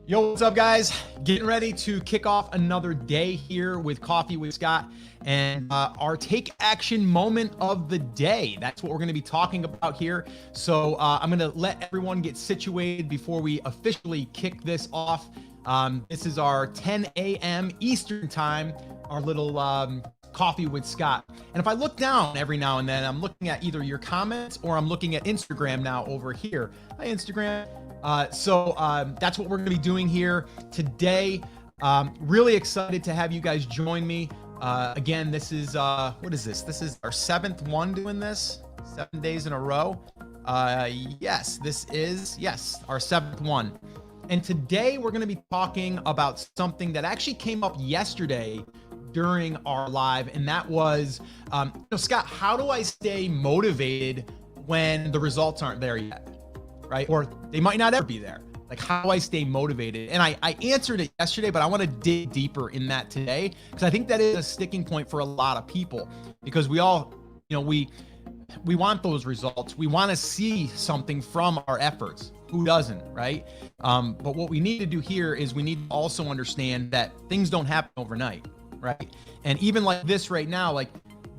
Yo, what's up, guys? Getting ready to kick off another day here with Coffee with Scott and our take action moment of the day. That's what we're going to be talking about here. So I'm going to let everyone get situated before we officially kick this off. This is our 10 a.m. Eastern time, our little Coffee with Scott. And if I look down every now and then, I'm looking at either your comments or I'm looking at Instagram now over here. Hi, Instagram. So that's what we're going to be doing here today. Really excited to have you guys join me. Again, this is, what is this? This is our 7th one doing this, 7 days in a row. Yes, this is, our 7th one. And today we're going to be talking about something that actually came up yesterday during our live. And that was, Scott, how do I stay motivated when the results aren't there yet? Right? Or they might not ever be there. Like, how do I stay motivated? And I answered it yesterday, but I want to dig deeper in that today, because I think that is a sticking point for a lot of people, because we all, we want those results. We want to see something from our efforts. Who doesn't, right? But what we need to do here is we need to also understand that things don't happen overnight, right? And even like this right now, like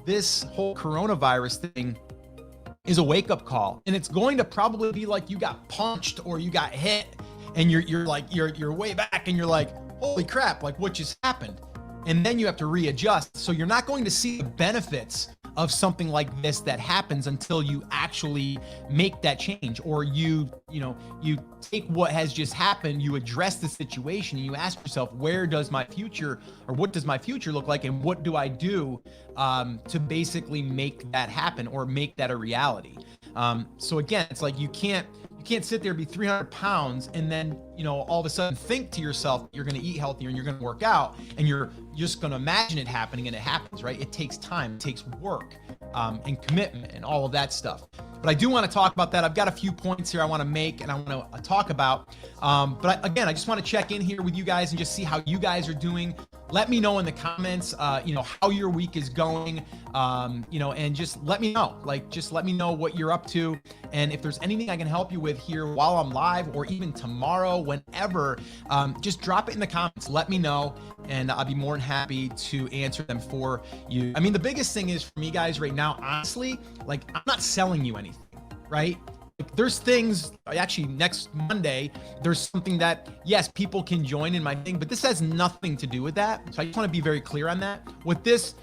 this whole coronavirus thing is a wake-up call, and it's going to probably be like you got punched or you got hit and you're way back and you're like, holy crap, like what just happened? And then you have to readjust. So you're not going to see the benefits of something like this that happens until you actually make that change, or you take what has just happened, you address the situation, and you ask yourself, where does my future, or what does my future look like, and what do I do to basically make that happen or make that a reality? So again, it's like you can't sit there, be 300 pounds, and then, all of a sudden think to yourself, you're going to eat healthier and you're going to work out, and you're just going to imagine it happening, and it happens, right? It takes time, it takes work, and commitment and all of that stuff. But I do want to talk about that. I've got a few points here I want to make and I want to talk about. But I just want to check in here with you guys and just see how you guys are doing. Let me know in the comments, how your week is going, and just let me know, just let me know what you're up to. And if there's anything I can help you with here while I'm live, or even tomorrow, whenever, just drop it in the comments. Let me know, and I'll be more than happy to answer them for you. I mean, the biggest thing is for me, guys, right now, honestly, like, I'm not selling you anything, right? Like, there's things, actually next Monday, there's something that, yes, people can join in my thing, but this has nothing to do with that. So I just want to be very clear on that. What this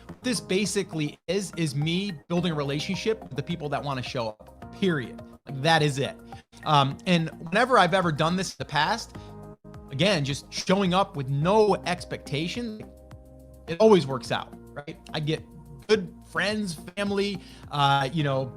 basically is me building a relationship with the people that want to show up, period. Like, that is it. And whenever I've ever done this in the past, again, just showing up with no expectation, it always works out, right? I get good friends, family,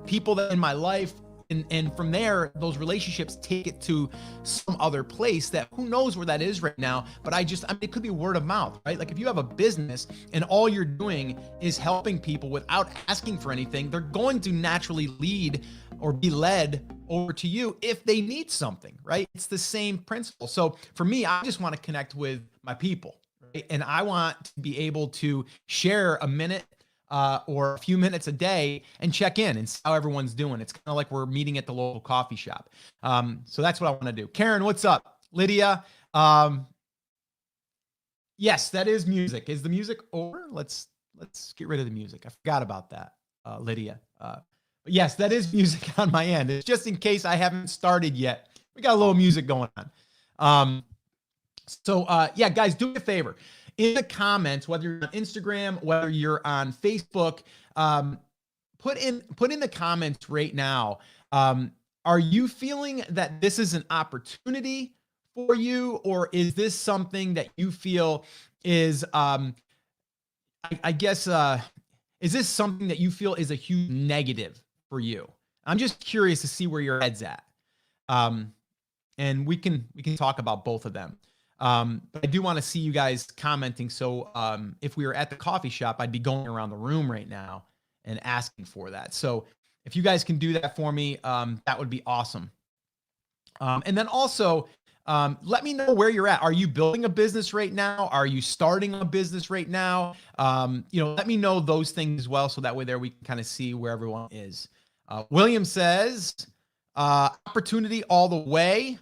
people that in my life. And from there, those relationships take it to some other place that who knows where that is right now. But it could be word of mouth, right? Like, if you have a business and all you're doing is helping people without asking for anything, they're going to naturally lead or be led over to you if they need something, right? It's the same principle. So for me, I just want to connect with my people, right? And I want to be able to share a minute or a few minutes a day and check in and see how everyone's doing. It's kind of like we're meeting at the local coffee shop. So that's what I want to do. Karen, what's up? Lydia. Yes, that is music. Is the music over? Let's get rid of the music. I forgot about that, Lydia. But yes, that is music on my end. It's just in case I haven't started yet. We got a little music going on. Yeah, guys, do me a favor. In the comments, whether you're on Instagram, whether you're on Facebook, put in the comments right now. Are you feeling that this is an opportunity for you, or is this something that you feel is, is this something that you feel is a huge negative for you? I'm just curious to see where your head's at. And we can talk about both of them. But I do want to see you guys commenting. So if we were at the coffee shop, I'd be going around the room right now and asking for that. So if you guys can do that for me, that would be awesome. And then also, let me know where you're at. Are you building a business right now? Are you starting a business right now? Let me know those things as well. So that way there we can kind of see where everyone is. William says, opportunity all the way.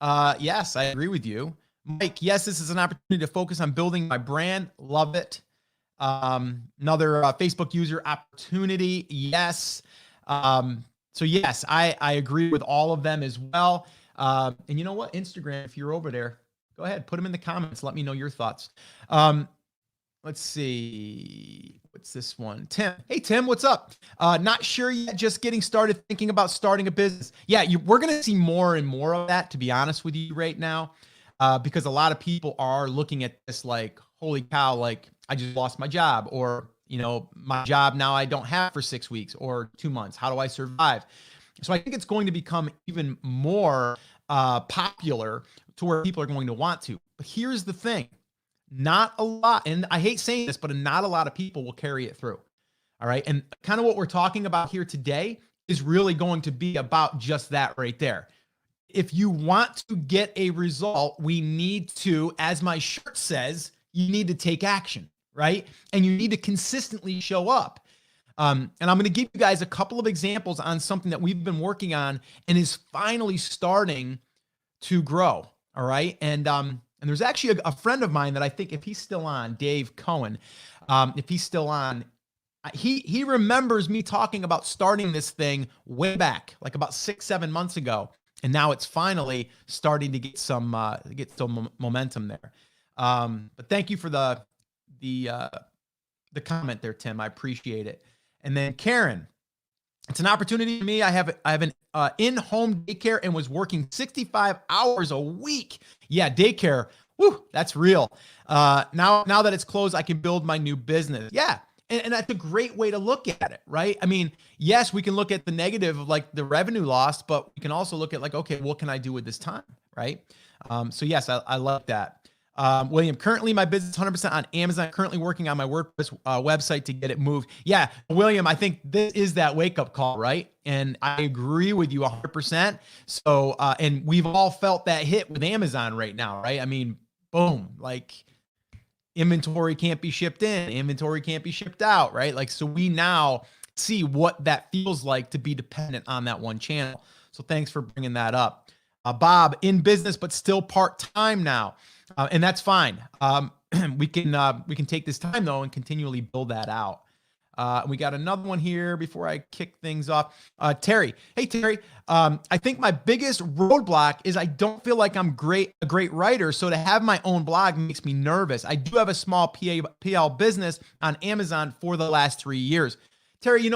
Yes, I agree with you. Mike, yes, this is an opportunity to focus on building my brand. Love it. Another Facebook user opportunity. Yes. So yes, I agree with all of them as well. And you know what? Instagram, if you're over there, go ahead, put them in the comments. Let me know your thoughts. Let's see. What's this one? Tim. Hey, Tim, what's up? Not sure yet. Just getting started thinking about starting a business. Yeah, we're going to see more and more of that, to be honest with you right now, because a lot of people are looking at this like, holy cow, like I just lost my job, or, my job now I don't have for 6 weeks or 2 months. How do I survive? So I think it's going to become even more popular to where people are going to want to. But here's the thing. Not a lot, and I hate saying this, but not a lot of people will carry it through. All right. And kind of what we're talking about here today is really going to be about just that right there. If you want to get a result, we need to, as my shirt says, you need to take action, right? And you need to consistently show up. And I'm going to give you guys a couple of examples on something that we've been working on and is finally starting to grow. All right. And there's actually a friend of mine that I think, if he's still on, Dave Cohen, if he's still on, he remembers me talking about starting this thing way back, like about 6-7 months ago. And now it's finally starting to get some momentum there. But thank you for the comment there, Tim. I appreciate it. And then Karen, it's an opportunity for me. I have an in-home daycare and was working 65 hours a week. Yeah, daycare. Woo, that's real. Now that it's closed, I can build my new business. Yeah. And that's a great way to look at it, right? I mean, yes, we can look at the negative of like the revenue lost, but we can also look at like, okay, what can I do with this time, right? So yes, I like that. William, currently my business 100% on Amazon, currently working on my WordPress website to get it moved. Yeah, William, I think this is that wake-up call, right? And I agree with you 100%. So, and we've all felt that hit with Amazon right now, right? I mean, boom, like inventory can't be shipped in, inventory can't be shipped out, right? Like, so we now see what that feels like to be dependent on that one channel. So thanks for bringing that up. Bob, in business, but still part-time now. And that's fine. We can take this time though and continually build that out. We got another one here before I kick things off. Terry, hey Terry. I think my biggest roadblock is I don't feel like I'm a great writer. So to have my own blog makes me nervous. I do have a small PL business on Amazon for the last 3 years. Terry,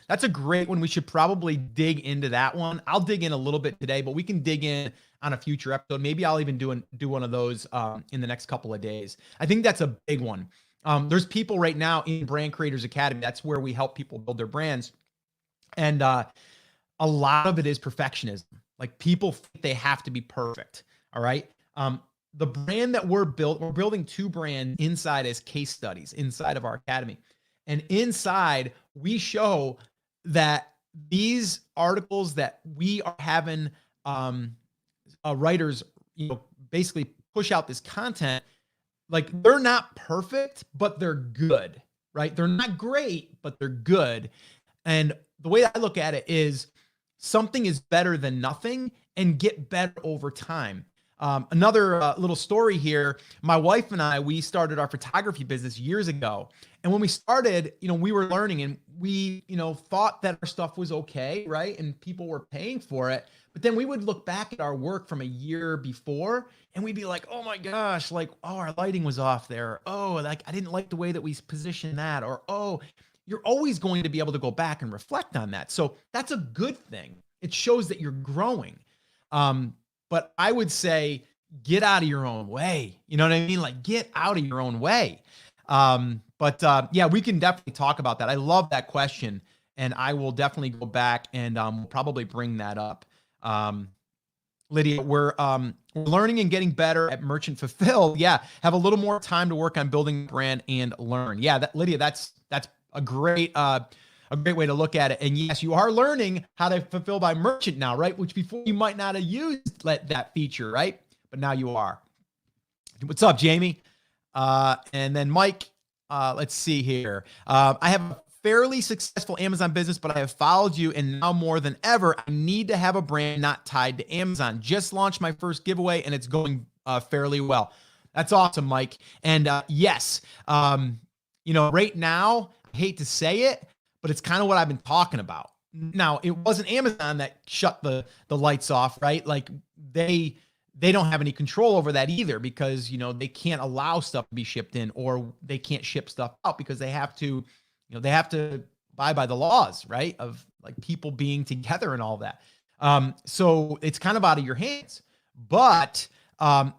that's a great one. We should probably dig into that one. I'll dig in a little bit today, but we can dig in on a future episode. Maybe I'll even do one of those in the next couple of days. I think that's a big one. There's people right now in Brand Creators Academy. That's where we help people build their brands. And a lot of it is perfectionism. Like people think they have to be perfect. All right. The brand that we're building 2 brands inside as case studies inside of our academy. And inside we show that these articles that we are having writers, basically push out this content, like they're not perfect, but they're good, right? They're not great, but they're good. And the way I look at it is something is better than nothing and get better over time. Another little story here. My wife and I, we started our photography business years ago. And when we started, we were learning and we, thought that our stuff was okay, right? And people were paying for it. But then we would look back at our work from a year before and we'd be like, oh my gosh, like, oh, our lighting was off there. Oh, like I didn't like the way that we positioned that. Or, oh, you're always going to be able to go back and reflect on that. So that's a good thing. It shows that you're growing. But I would say, get out of your own way. You know what I mean? Like get out of your own way. Yeah, we can definitely talk about that. I love that question. And I will definitely go back and we'll probably bring that up. Lydia, we're learning and getting better at Merchant Fulfilled. Yeah, have a little more time to work on building brand and learn. Yeah, Lydia, that's a great way to look at it. And yes, you are learning how to fulfill by merchant now, right? Which before you might not have used that feature, right? But now you are. What's up, Jamie? And then Mike, let's see here. I have a fairly successful Amazon business, but I have followed you and now more than ever, I need to have a brand not tied to Amazon. Just launched my first giveaway and it's going fairly well. That's awesome, Mike. And yes, right now, I hate to say it, but it's kind of what I've been talking about. Now, it wasn't Amazon that shut the lights off, right? Like they don't have any control over that either, because they can't allow stuff to be shipped in, or they can't ship stuff out because they have to abide by the laws, right? Of like people being together and all that. So it's kind of out of your hands. But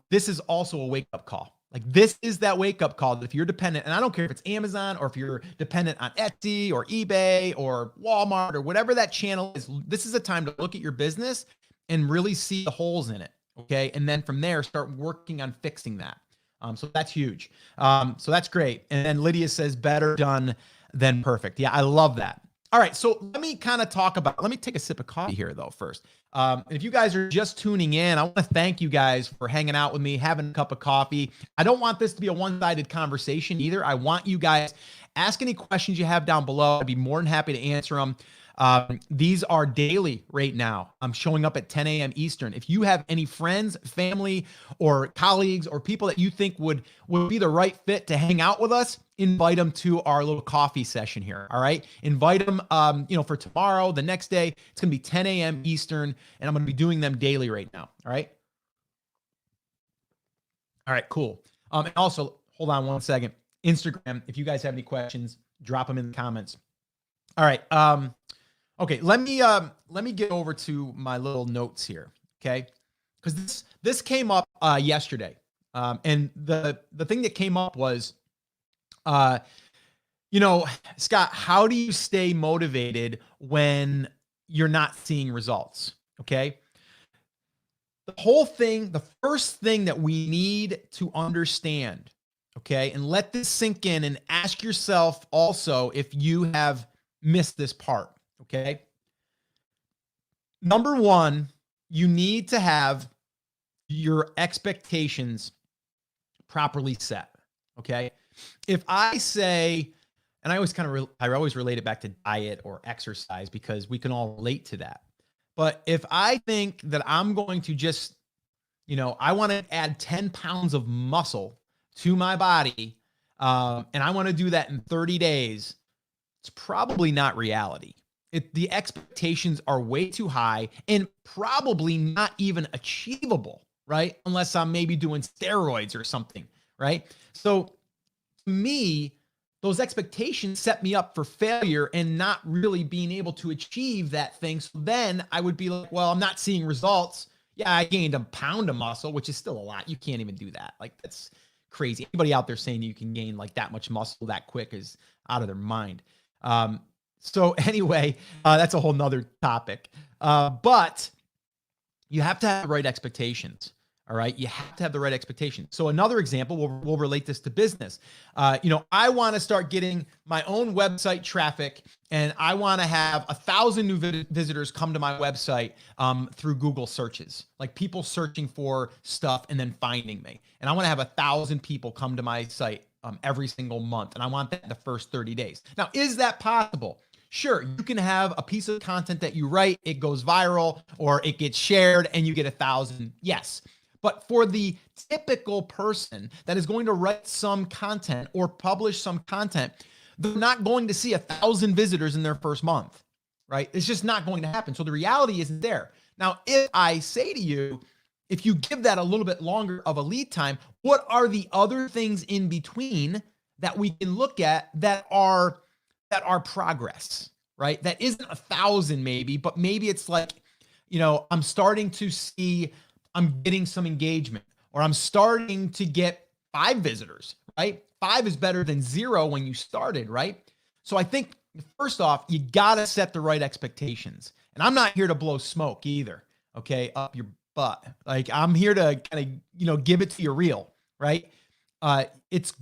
this is also a wake-up call. Like this is that wake-up call that if you're dependent, and I don't care if it's Amazon or if you're dependent on Etsy or eBay or Walmart or whatever that channel is, this is a time to look at your business and really see the holes in it. Okay. And then from there, start working on fixing that. So that's huge. So that's great. And then Lydia says better done than perfect. Yeah, I love that. All right. So let me kind of let me take a sip of coffee here though first. If you guys are just tuning in, I want to thank you guys for hanging out with me, having a cup of coffee. I don't want this to be a one-sided conversation either. I want you guys ask any questions you have down below. I'd be more than happy to answer them. These are daily right now. I'm showing up at 10 a.m. Eastern. If you have any friends, family, or colleagues, or people that you think would be the right fit to hang out with us, invite them to our little coffee session here. All right. Invite them, for tomorrow, the next day. It's going to be 10 a.m. Eastern, and I'm going to be doing them daily right now. All right. All right, cool. And also, hold on one second. Instagram, if you guys have any questions, drop them in the comments. All right. Okay, let me get over to my little notes here, okay? Because this came up yesterday, and the thing that came up was, Scott, how do you stay motivated when you're not seeing results? Okay, the first thing that we need to understand, okay, and let this sink in, and ask yourself also if you have missed this part. Okay. Number one, you need to have your expectations properly set. Okay. If I say, and I always relate it back to diet or exercise because we can all relate to that. But if I think that I'm going to just, I want to add 10 pounds of muscle to my body, and I want to do that in 30 days, it's probably not reality. The expectations are way too high and probably not even achievable, right? Unless I'm maybe doing steroids or something, right? So to me, those expectations set me up for failure and not really being able to achieve that thing. So then I would be like, well, I'm not seeing results. Yeah, I gained a pound of muscle, which is still a lot. You can't even do that. Like that's crazy. Anybody out there saying you can gain like that much muscle that quick is out of their mind. So anyway, that's a whole nother topic. But you have to have the right expectations. All right. You have to have the right expectations. So another example, we'll relate this to business. I want to start getting my own website traffic, and I want to have 1,000 new visitors come to my website through Google searches, like people searching for stuff and then finding me. And I want to have 1,000 people come to my site every single month. And I want that in the first 30 days. Now, is that possible? Sure, you can have a piece of content that you write, it goes viral or it gets shared and you get 1,000. Yes. But for the typical person that is going to write some content or publish some content, they're not going to see 1,000 visitors in their first month, right? It's just not going to happen. So the reality isn't there. Now, if I say to you, if you give that a little bit longer of a lead time, what are the other things in between that we can look at that are progress, right? That isn't 1,000 maybe, but maybe it's like, I'm starting to see I'm getting some engagement, or I'm starting to get 5 visitors, right? 5 is better than 0 when you started, right? So I think first off, you got to set the right expectations. And I'm not here to blow smoke either, okay, up your butt. Like I'm here to kind of, give it to you real, right? It's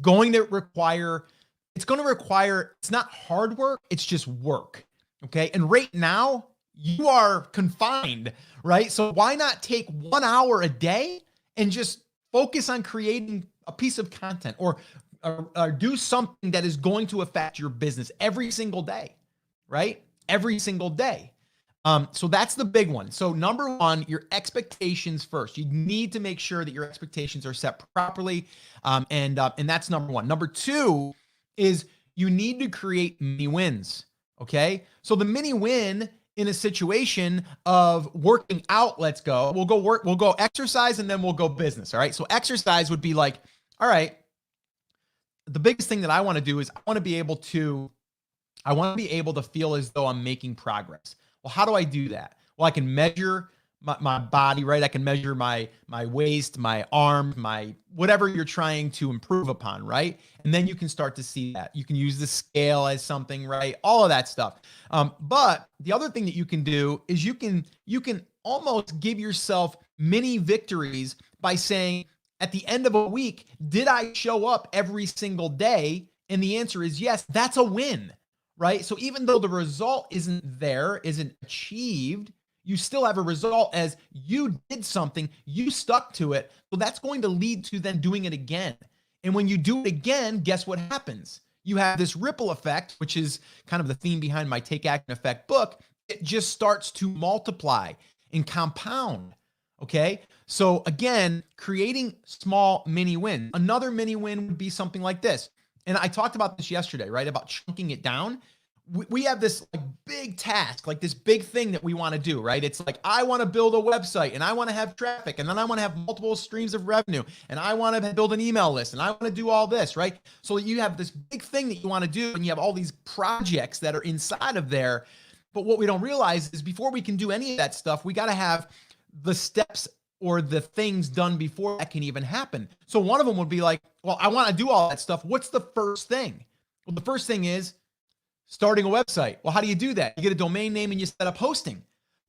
not hard work. It's just work. Okay. And right now you are confined, right? So why not take 1 hour a day and just focus on creating a piece of content or do something that is going to affect your business every single day, right? Every single day. So that's the big one. So number one, your expectations first. You need to make sure that your expectations are set properly. And that's number one. Number two is you need to create mini wins. Okay. So the mini win in a situation of working out, we'll go exercise and then we'll go business. All right. So exercise would be like, all right, the biggest thing that I want to do is I want to be able to feel as though I'm making progress. Well, how do I do that? Well, I can measure my body, right? I can measure my waist, my arm, my whatever you're trying to improve upon, right? And then you can start to see that. You can use the scale as something, right? All of that stuff. But the other thing that you can do is you can almost give yourself mini victories by saying, at the end of a week, did I show up every single day? And the answer is yes. That's a win. Right? So even though the result isn't achieved, you still have a result as you did something, you stuck to it. So that's going to lead to then doing it again. And when you do it again, guess what happens? You have this ripple effect, which is kind of the theme behind my Take Action Effect book. It just starts to multiply and compound. Okay. So again, creating small mini wins. Another mini win would be something like this. And I talked about this yesterday, right? About chunking it down. We have this like big task, like this big thing that we want to do, right? It's like, I want to build a website and I want to have traffic and then I want to have multiple streams of revenue and I want to build an email list and I want to do all this, right? So you have this big thing that you want to do and you have all these projects that are inside of there. But what we don't realize is before we can do any of that stuff, we got to have the steps or the things done before that can even happen. So one of them would be like, well, I want to do all that stuff. What's the first thing? Well, the first thing is starting a website. Well, how do you do that? You get a domain name and you set up hosting.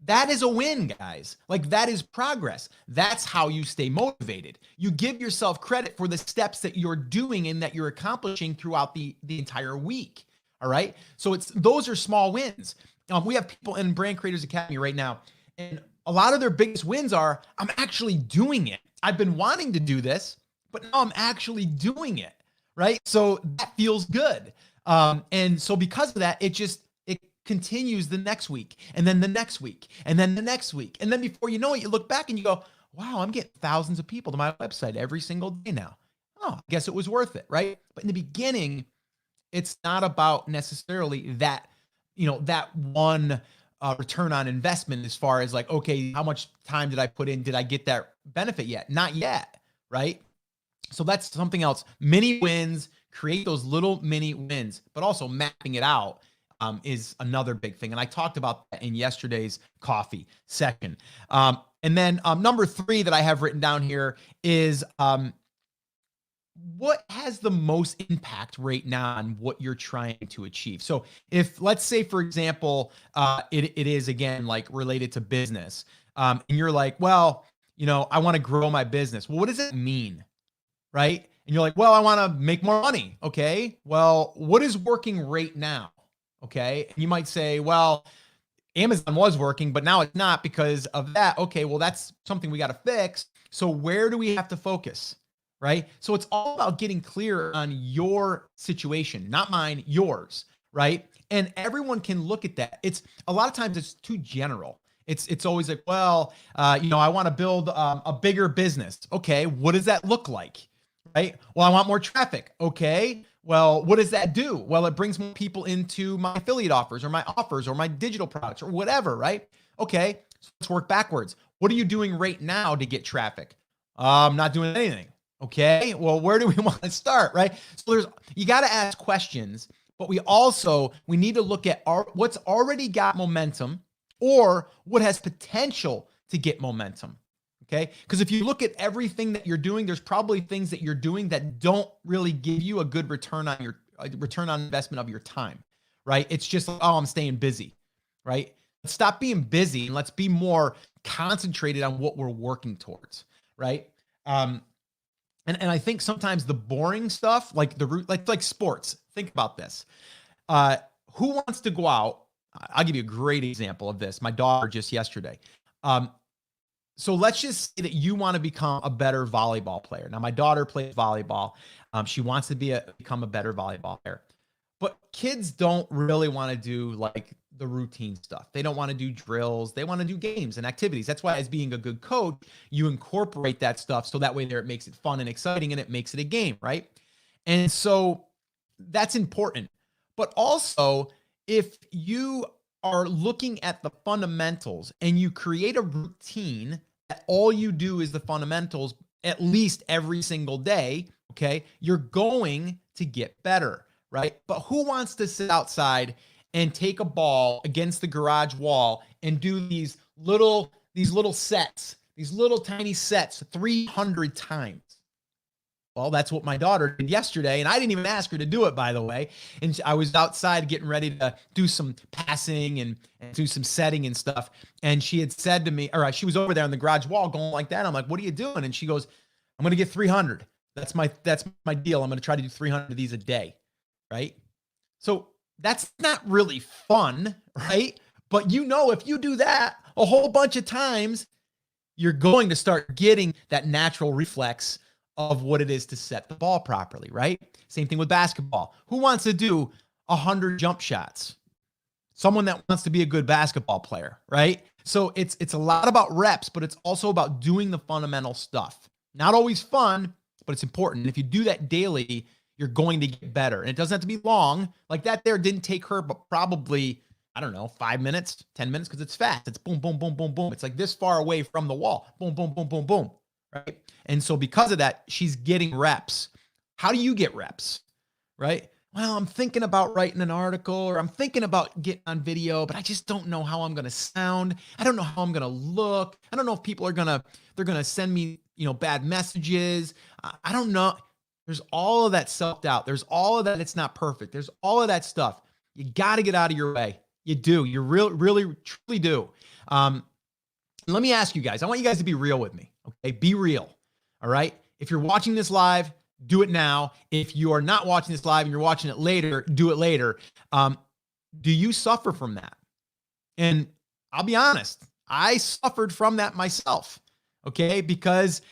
That is a win, guys. Like, that is progress. That's how you stay motivated. You give yourself credit for the steps that you're doing and that you're accomplishing throughout the entire week. All right. So those are small wins. We have people in Brand Creators Academy right now, and a lot of their biggest wins are, I'm actually doing it. I've been wanting to do this, but now I'm actually doing it, right? So that feels good. And so because of that, it continues the next week, and then the next week, and then the next week. And then before you know it, you look back and you go, wow, I'm getting thousands of people to my website every single day now. Oh, I guess it was worth it, right? But in the beginning, it's not about necessarily that, that one return on investment as far as like, okay, how much time did I put in? Did I get that benefit yet? Not yet, right? So that's something else. Mini wins, create those little mini wins, but also mapping it out is another big thing. And I talked about that in yesterday's coffee session. And then number 3 that I have written down here is what has the most impact right now on what you're trying to achieve? So if, let's say, for example, it is, again, like related to business, and you're like, well, I want to grow my business. Well, what does it mean? Right? And you're like, well, I want to make more money. Okay. Well, what is working right now? Okay. And you might say, well, Amazon was working, but now it's not because of that. Okay. Well, that's something we got to fix. So where do we have to focus? Right? So it's all about getting clear on your situation, not mine, yours, right? And everyone can look at that. It's a lot of times it's too general. It's always like, well, I want to build a bigger business. Okay, what does that look like? Right? Well, I want more traffic. Okay, well, what does that do? Well, it brings more people into my affiliate offers or my digital products or whatever, right? Okay, so let's work backwards. What are you doing right now to get traffic? I'm not doing anything. Okay, well, where do we want to start, right? So you got to ask questions, but we need to look at what's already got momentum or what has potential to get momentum. Okay, because if you look at everything that you're doing, there's probably things that you're doing that don't really give you a good return on investment of your time, right? It's just like, oh, I'm staying busy, right? Let's stop being busy and let's be more concentrated on what we're working towards, right? And I think sometimes the boring stuff, like like sports, think about this. Who wants to go out? I'll give you a great example of this. My daughter just yesterday. So let's just say that you want to become a better volleyball player. Now, my daughter plays volleyball. She wants to become a better volleyball player. But kids don't really want to do like the routine stuff. They don't want to do drills. They want to do games and activities. That's why, as being a good coach, you incorporate that stuff so that way there it makes it fun and exciting and it makes it a game, right? And so that's important. But also, if you are looking at the fundamentals and you create a routine that all you do is the fundamentals at least every single day, okay, you're going to get better, right? But who wants to sit outside and take a ball against the garage wall and do these little sets, these little tiny sets 300 times? Well, that's what my daughter did yesterday, and I didn't even ask her to do it, by the way. And I was outside getting ready to do some passing and do some setting and stuff. And she had said to me, or she was over there on the garage wall going like that. I'm like, "What are you doing?" And she goes, "I'm going to get 300. That's my deal. I'm going to try to do 300 of these a day." Right? So that's not really fun, right? But if you do that a whole bunch of times, you're going to start getting that natural reflex of what it is to set the ball properly, right? Same thing with basketball. Who wants to do 100 jump shots? Someone that wants to be a good basketball player, right? So it's a lot about reps, but it's also about doing the fundamental stuff. Not always fun, but it's important. And if you do that daily, you're going to get better. And it doesn't have to be long. Like that there didn't take her, but probably, I don't know, 5 minutes, 10 minutes, because it's fast. It's boom, boom, boom, boom, boom. It's like this far away from the wall. Boom, boom, boom, boom, boom. Right? And so because of that, she's getting reps. How do you get reps? Right? Well, I'm thinking about writing an article, or I'm thinking about getting on video, but I just don't know how I'm going to sound. I don't know how I'm going to look. I don't know if people are they're going to send me, bad messages. I don't know. There's all of that self-doubt. There's all of that. It's not perfect. There's all of that stuff. You got to get out of your way. You do. You really, truly do. Let me ask you guys. I want you guys to be real with me. Okay, be real. All right. If you're watching this live, do it now. If you are not watching this live and you're watching it later, do it later. Do you suffer from that? And I'll be honest, I suffered from that myself. Okay, because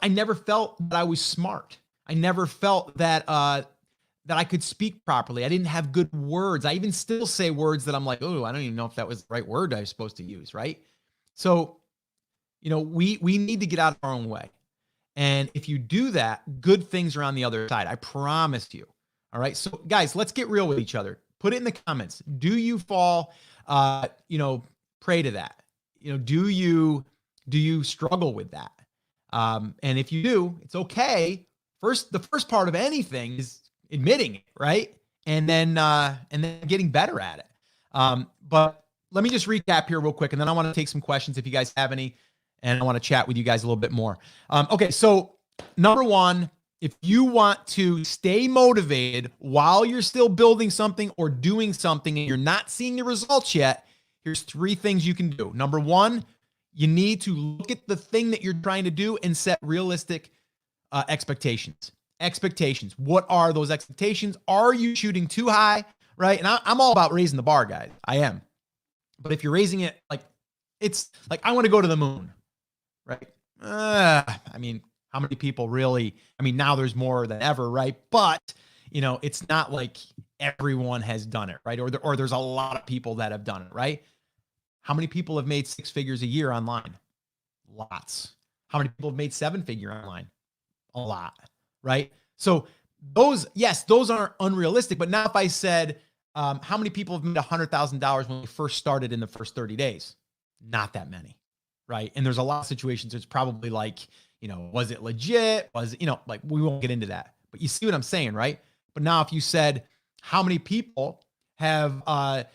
I never felt that I was smart. I never felt that that I could speak properly. I didn't have good words. I even still say words that I'm like, oh, I don't even know if that was the right word I was supposed to use. Right. So we need to get out of our own way. And if you do that, good things are on the other side. I promise you. All right. So guys, let's get real with each other. Put it in the comments. Do you fall, prey to that? Do you struggle with that? And if you do, it's okay. The first part of anything is admitting it, right? And then getting better at it. But let me just recap here real quick, and then I want to take some questions if you guys have any. And I want to chat with you guys a little bit more. Okay, so number one, if you want to stay motivated while you're still building something or doing something and you're not seeing the results yet, here's 3 things you can do. Number one, you need to look at the thing that you're trying to do and set realistic expectations. Expectations. What are those expectations? Are you shooting too high? Right? And I'm all about raising the bar, guys. I am. But if you're raising it it's like, I want to go to the moon. Right. How many people really, now there's more than ever. Right. But, it's not like everyone has done it. Right. Or there's a lot of people that have done it. Right. How many people have made 6 figures a year online? Lots. How many people have made 7-figure online? A lot. Right. So those aren't unrealistic. But now if I said, how many people have made $100,000 when we first started in the first 30 days? Not that many. Right. And there's a lot of situations. It's probably was it legit? Was it, we won't get into that, but you see what I'm saying, right? But now if you said, how many people have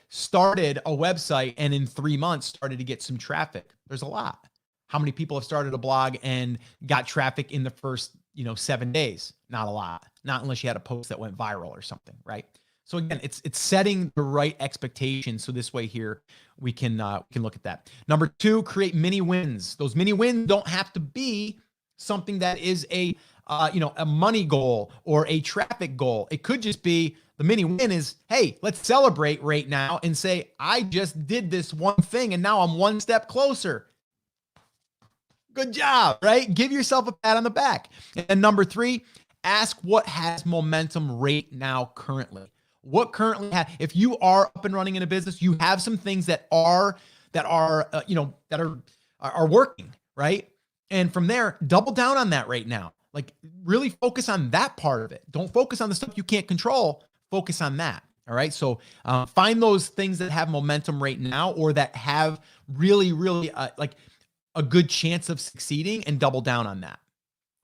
started a website and in 3 months started to get some traffic? There's a lot. How many people have started a blog and got traffic in the first, 7 days? Not a lot. Not unless you had a post that went viral or something, right? So again, it's setting the right expectations. So this way here, we can look at that. Number 2, create mini wins. Those mini wins don't have to be something that is a money goal or a traffic goal. It could just be the mini win is, hey, let's celebrate right now and say, I just did this one thing and now I'm one step closer. Good job, right? Give yourself a pat on the back. And number 3, ask what has momentum right now currently. What currently if you are up and running in a business, you have some things that are working, right? And from there, double down on that right now. Like really focus on that part of it. Don't focus on the stuff you can't control. Focus on that. All right. So find those things that have momentum right now, or that have really, really like a good chance of succeeding, and double down on that.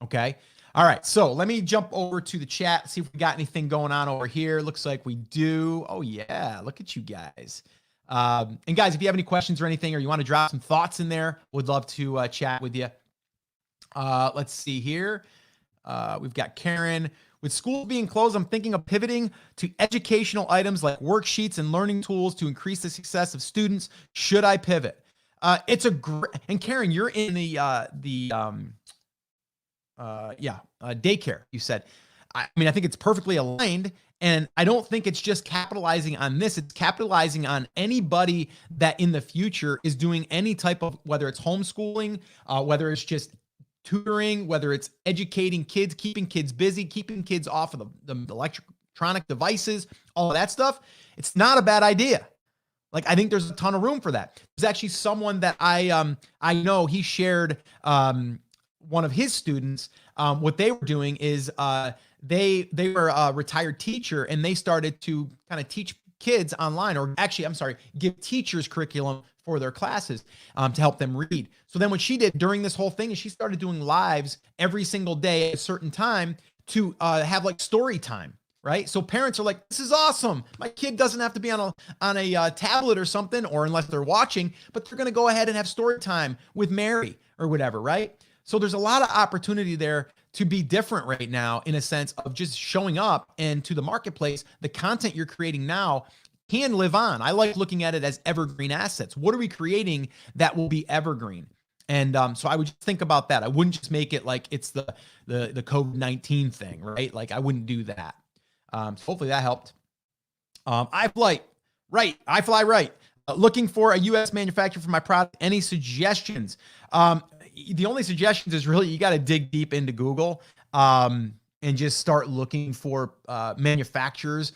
Okay. All right. So let me jump over to the chat, see if we got anything going on over here. Looks like we do. Oh yeah. Look at you guys. And guys, if you have any questions or anything, or you want to drop some thoughts in there, would love to chat with you. Let's see here. We've got Karen. With school being closed, I'm thinking of pivoting to educational items like worksheets and learning tools to increase the success of students. Should I pivot? It's a great, and Karen, you're in the daycare, you said. I mean, I think it's perfectly aligned, and I don't think it's just capitalizing on this. It's capitalizing on anybody that in the future is doing any type of, whether it's homeschooling, whether it's just tutoring, whether it's educating kids, keeping kids busy, keeping kids off of the electronic devices, all of that stuff. It's not a bad idea. Like, I think there's a ton of room for that. There's actually someone that I know, he shared one of his students, what they were doing is they were a retired teacher, and they started to kind of teach kids online, or actually, I'm sorry, give teachers curriculum for their classes to help them read. So then what she did during this whole thing is she started doing lives every single day at a certain time to have like story time, right? So parents are like, this is awesome. My kid doesn't have to be on a tablet or something, or unless they're watching, but they're going to go ahead and have story time with Mary or whatever, right? So there's a lot of opportunity there to be different right now, in a sense of just showing up, and to the marketplace, the content you're creating now can live on. I like looking at it as evergreen assets. What are we creating that will be evergreen? And so I would just think about that. I wouldn't just make it like it's the COVID-19 thing, right? Like, I wouldn't do that. So hopefully that helped. I fly right. Looking for a U.S. manufacturer for my product. Any suggestions? The only suggestions is really, you got to dig deep into Google and just start looking for manufacturers.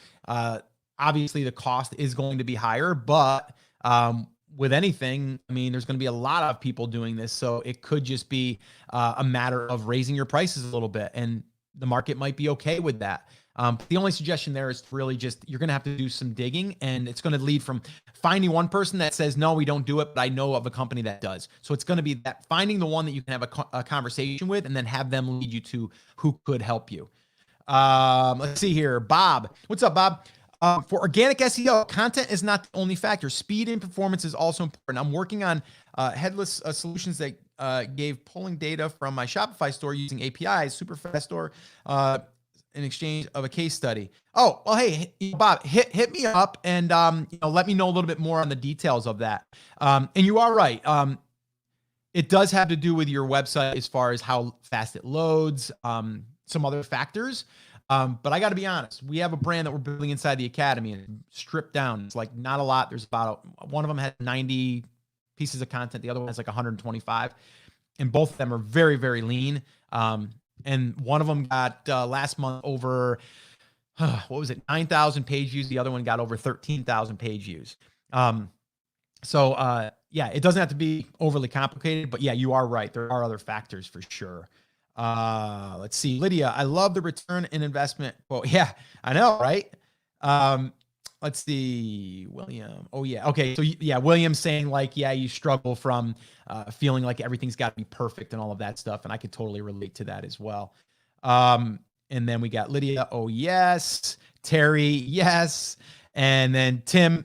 Obviously, the cost is going to be higher, but with anything, I mean, there's going to be a lot of people doing this. So it could just be a matter of raising your prices a little bit, and the market might be okay with that. The only suggestion there is really just, you're going to have to do some digging, and it's going to lead from finding one person that says, no, we don't do it, but I know of a company that does. So it's going to be that finding the one that you can have a conversation with, and then have them lead you to who could help you. Let's see here. Bob. What's up, Bob? For organic SEO, content is not the only factor. Speed and performance is also important. I'm working on headless solutions that gave pulling data from my Shopify store using APIs, super fast store, in exchange of a case study. Oh, well, hey, Bob, hit me up and let me know a little bit more on the details of that. And you are right. It does have to do with your website as far as how fast it loads, some other factors. But I got to be honest, we have a brand that we're building inside the academy, and stripped down. It's like not a lot. There's about one of them had 90 pieces of content. The other one has like 125, and both of them are very, very lean. And one of them got last month over, 9,000 page views. The other one got over 13,000 page views. So it doesn't have to be overly complicated, but yeah, you are right. There are other factors for sure. Let's see, Lydia, I love the return in investment. Well, yeah, I know, right? Let's see, William. Oh yeah. Okay. So yeah, William's saying like, yeah, you struggle from feeling like everything's got to be perfect and all of that stuff. And I could totally relate to that as well. And then we got Lydia. Oh yes. Terry. Yes. And then Tim,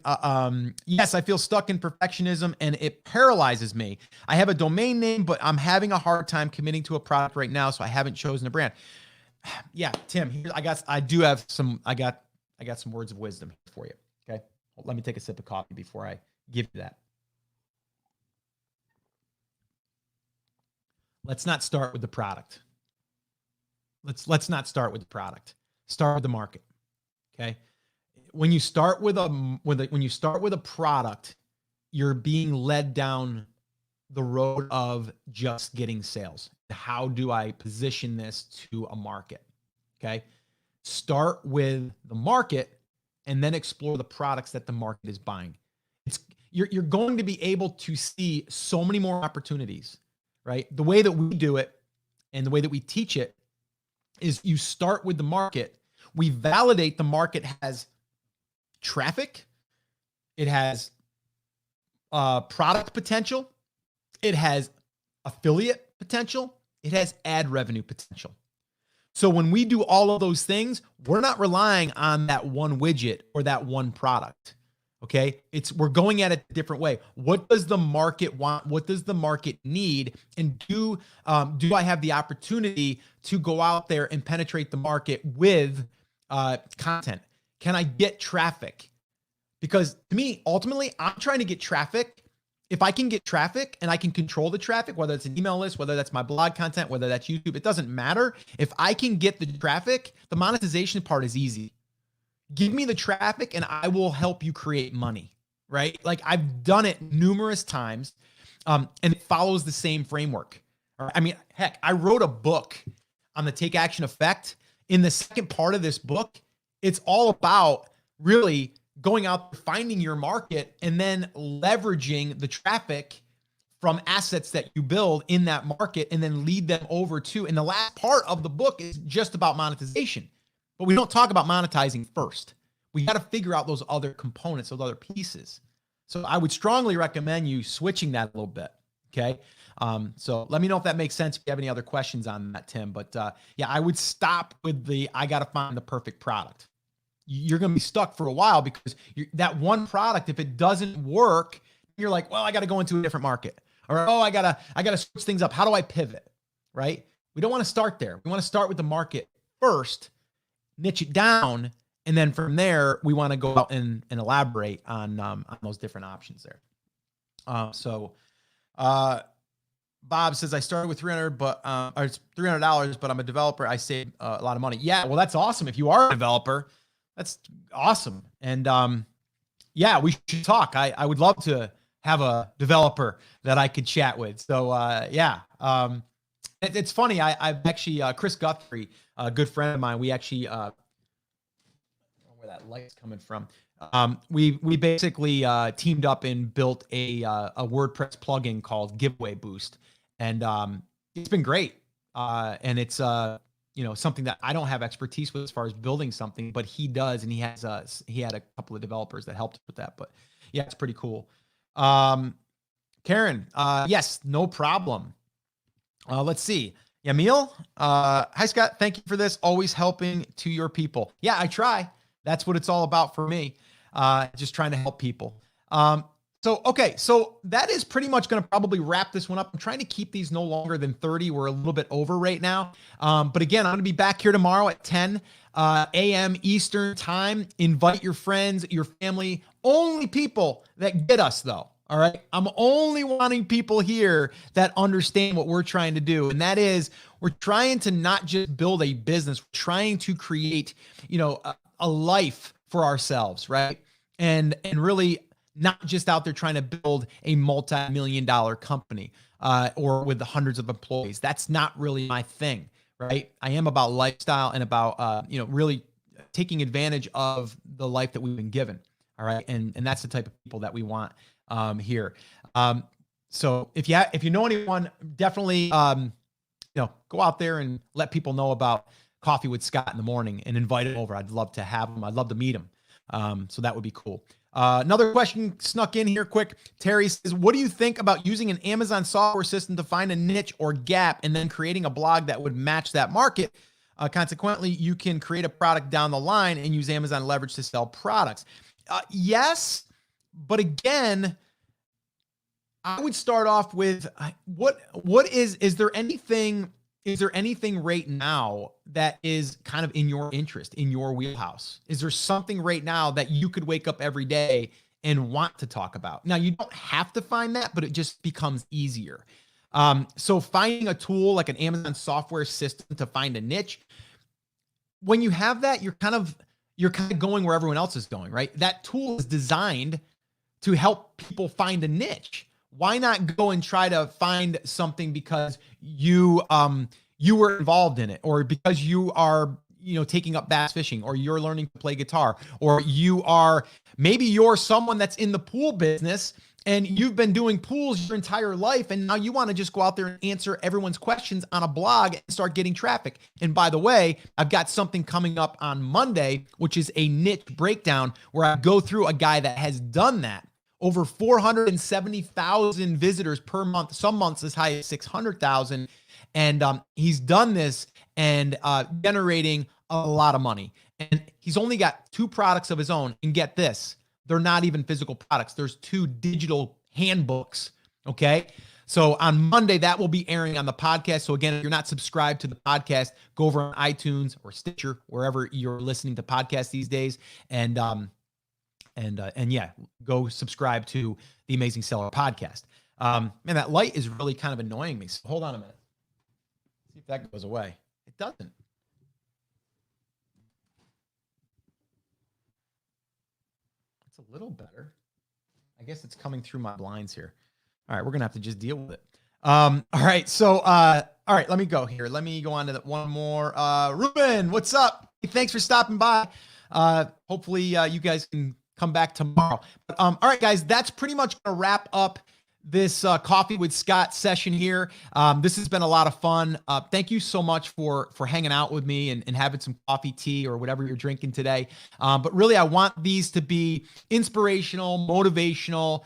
yes, I feel stuck in perfectionism and it paralyzes me. I have a domain name, but I'm having a hard time committing to a product right now. So I haven't chosen a brand. Yeah, Tim, here, I got some words of wisdom for you. Okay. Well, let me take a sip of coffee before I give you that. Let's not start with the product. Let's not start with the product. Start with the market. Okay. When you start with a product, you're being led down the road of just getting sales. How do I position this to a market? Okay. Start with the market and then explore the products that the market is buying. You're going to be able to see so many more opportunities, right? The way that we do it and the way that we teach it is you start with the market. We validate the market has traffic, it has product potential, it has affiliate potential, it has ad revenue potential. So when we do all of those things, we're not relying on that one widget or that one product. Okay. We're going at it a different way. What does the market want? What does the market need? And do I have the opportunity to go out there and penetrate the market with content? Can I get traffic? Because to me, ultimately, I'm trying to get traffic. If I can get traffic and I can control the traffic, whether it's an email list, whether that's my blog content, whether that's YouTube, it doesn't matter. If I can get the traffic, the monetization part is easy. Give me the traffic and I will help you create money, right? Like I've done it numerous times, and it follows the same framework. I mean, heck, I wrote a book on the take action effect. In the second part of this book, it's all about really going out, finding your market, and then leveraging the traffic from assets that you build in that market and then lead them over to. And the last part of the book is just about monetization. But we don't talk about monetizing first. We got to figure out those other components, those other pieces. So I would strongly recommend you switching that a little bit. Okay. So let me know if that makes sense. If you have any other questions on that, Tim, but yeah, I would stop with I got to find the perfect product. You're going to be stuck for a while because that one product, if it doesn't work, you're like, well, I got to go into a different market, or, oh, I got to switch things up. How do I pivot? Right. We don't want to start there. We want to start with the market first, niche it down, and then from there we want to go out and elaborate on those different options there. Bob says I started with $300, or it's $300, but I'm a developer. I saved a lot of money. Yeah, well, that's awesome. If you are a developer, that's awesome. And yeah, we should talk. I would love to have a developer that I could chat with. So yeah, it's funny. I've actually Chris Guthrie, a good friend of mine. We actually, I don't know where that light's coming from. We basically teamed up and built a WordPress plugin called Giveaway Boost, and it's been great. And it's something that I don't have expertise with as far as building something, but he does, and he had a couple of developers that helped with that. But yeah, it's pretty cool. Karen, yes, no problem. Let's see. Yamil, hi Scott, thank you for this. Always helping to your people. Yeah, I try. That's what it's all about for me. Just trying to help people. Okay, so that is pretty much going to probably wrap this one up. I'm trying to keep these no longer than 30. We're a little bit over right now. But again, I'm going to be back here tomorrow at 10 a.m. Eastern time. Invite your friends, your family, only people that get us though. All right. I'm only wanting people here that understand what we're trying to do. And that is, we're trying to not just build a business, we're trying to create, a life for ourselves. Right. And really not just out there trying to build a multi-million-dollar company or with hundreds of employees. That's not really my thing. Right. I am about lifestyle and about, really taking advantage of the life that we've been given. All right. And that's the type of people that we want here. So if you know anyone, definitely, go out there and let people know about Coffee with Scott in the morning and invite them over. I'd love to have them. I'd love to meet them. So that would be cool. Another question snuck in here quick. Terry says, what do you think about using an Amazon software system to find a niche or gap and then creating a blog that would match that market? Consequently, you can create a product down the line and use Amazon leverage to sell products. Yes. But again, I would start off with is there anything right now that is kind of in your interest, in your wheelhouse? Is there something right now that you could wake up every day and want to talk about? Now, you don't have to find that, but it just becomes easier. So finding a tool like an Amazon software system to find a niche, when you have that, you're kind of going where everyone else is going, right? That tool is designed to help people find a niche. Why not go and try to find something because you were involved in it, or because you are, taking up bass fishing, or you're learning to play guitar, or maybe you're someone that's in the pool business and you've been doing pools your entire life, and now you want to just go out there and answer everyone's questions on a blog and start getting traffic. And by the way, I've got something coming up on Monday, which is a niche breakdown where I go through a guy that has done that. Over 470,000 visitors per month, some months as high as 600,000. And he's done this and generating a lot of money. And he's only got 2 products of his own. And get this, they're not even physical products. There's 2 digital handbooks, okay? So on Monday, that will be airing on the podcast. So again, if you're not subscribed to the podcast, go over on iTunes or Stitcher, wherever you're listening to podcasts these days. And yeah, go subscribe to the Amazing Seller podcast. Man, that light is really kind of annoying me. So hold on a minute. See if that goes away. It doesn't. It's a little better. I guess it's coming through my blinds here. All right, we're going to have to just deal with it. All right, so, all right, let me go here. Let me go on to that one more. Ruben, what's up? Hey, thanks for stopping by. Hopefully you guys can come back tomorrow. But, all right, guys, that's pretty much going to wrap up this Coffee with Scott session here. This has been a lot of fun. Thank you so much for hanging out with me and having some coffee, tea, or whatever you're drinking today. But really, I want these to be inspirational, motivational,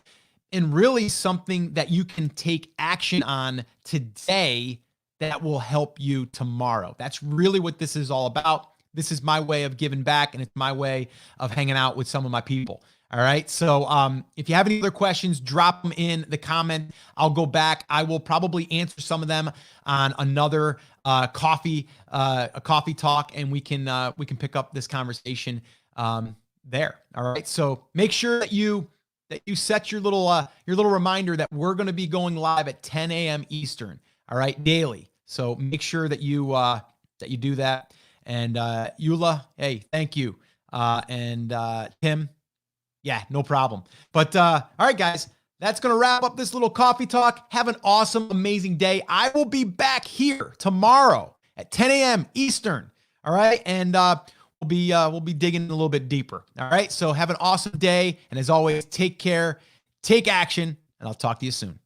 and really something that you can take action on today that will help you tomorrow. That's really what this is all about. This is my way of giving back, and it's my way of hanging out with some of my people. All right. So if you have any other questions, drop them in the comment. I'll go back. I will probably answer some of them on another coffee talk, and we can pick up this conversation there. All right. So make sure that you set your little reminder that we're going to be going live at 10 a.m. Eastern. All right, daily. So make sure that you do that. And Eula, hey, thank you. And Tim. Yeah, no problem. But all right, guys, that's going to wrap up this little coffee talk. Have an awesome, amazing day. I will be back here tomorrow at 10 a.m. Eastern. All right. And we'll be digging a little bit deeper. All right. So have an awesome day. And as always, take care, take action, and I'll talk to you soon.